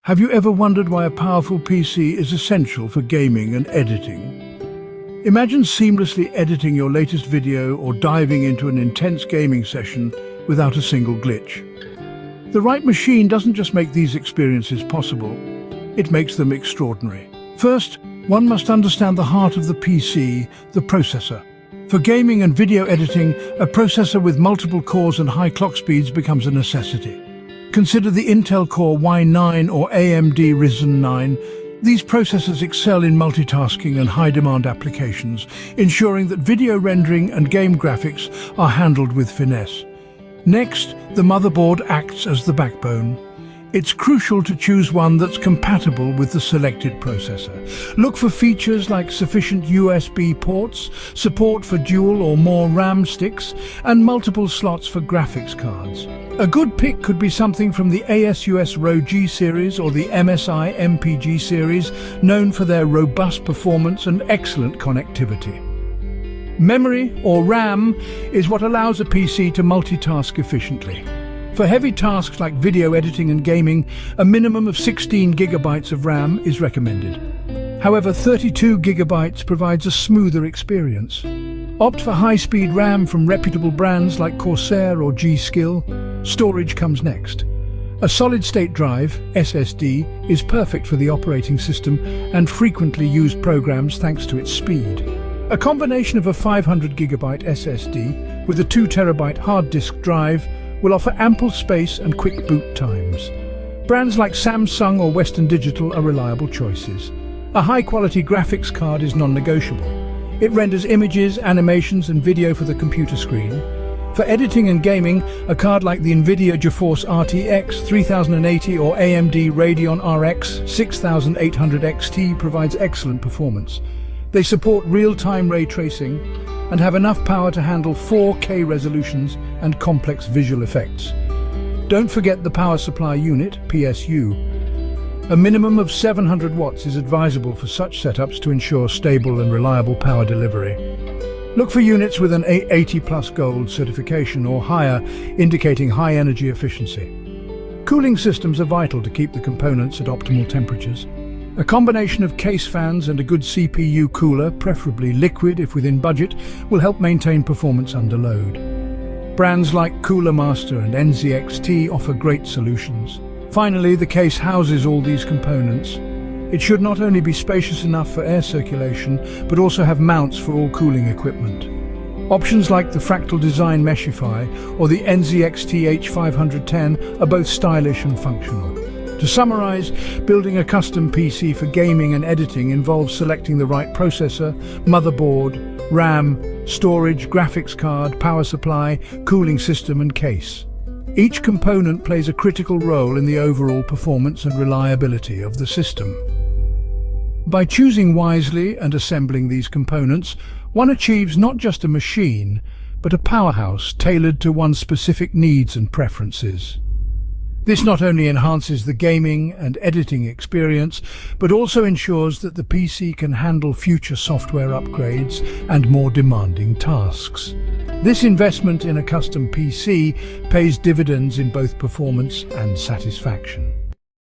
Have you ever wondered why a powerful PC is essential for gaming and editing? Imagine seamlessly editing your latest video or diving into an intense gaming session without a single glitch. The right machine doesn't just make these experiences possible, it makes them extraordinary. First, one must understand the heart of the PC, the processor. For gaming and video editing, a processor with multiple cores and high clock speeds becomes a necessity. Consider the Intel Core i9 or AMD Ryzen 9. These processors excel in multitasking and high-demand applications, ensuring that video rendering and game graphics are handled with finesse. Next, the motherboard acts as the backbone. It's crucial to choose one that's compatible with the selected processor. Look for features like sufficient USB ports, support for dual or more RAM sticks, and multiple slots for graphics cards. A good pick could be something from the ASUS ROG series or the MSI MPG series, known for their robust performance and excellent connectivity. Memory, or RAM, is what allows a PC to multitask efficiently. For heavy tasks like video editing and gaming, a minimum of 16 GB of RAM is recommended. However, 32 GB provides a smoother experience. Opt for high-speed RAM from reputable brands like Corsair or G.Skill. Storage comes next. A solid-state drive, SSD, is perfect for the operating system and frequently used programs thanks to its speed. A combination of a 500 GB SSD with a 2 TB hard disk drive will offer ample space and quick boot times. Brands like Samsung or Western Digital are reliable choices. A high-quality graphics card is non-negotiable. It renders images, animations, and video for the computer screen. For editing and gaming, a card like the NVIDIA GeForce RTX 3080 or AMD Radeon RX 6800 XT provides excellent performance. They support real-time ray tracing and have enough power to handle 4K resolutions and complex visual effects. Don't forget the power supply unit, PSU. A minimum of 700 watts is advisable for such setups to ensure stable and reliable power delivery. Look for units with an 80+ Gold certification or higher, indicating high energy efficiency. Cooling systems are vital to keep the components at optimal temperatures. A combination of case fans and a good CPU cooler, preferably liquid if within budget, will help maintain performance under load. Brands like Cooler Master and NZXT offer great solutions. Finally, the case houses all these components. It should not only be spacious enough for air circulation, but also have mounts for all cooling equipment. Options like the Fractal Design Meshify or the NZXT H510 are both stylish and functional. To summarize, building a custom PC for gaming and editing involves selecting the right processor, motherboard, RAM, storage, graphics card, power supply, cooling system, and case. Each component plays a critical role in the overall performance and reliability of the system. By choosing wisely and assembling these components, one achieves not just a machine, but a powerhouse tailored to one's specific needs and preferences. This not only enhances the gaming and editing experience, but also ensures that the PC can handle future software upgrades and more demanding tasks. This investment in a custom PC pays dividends in both performance and satisfaction.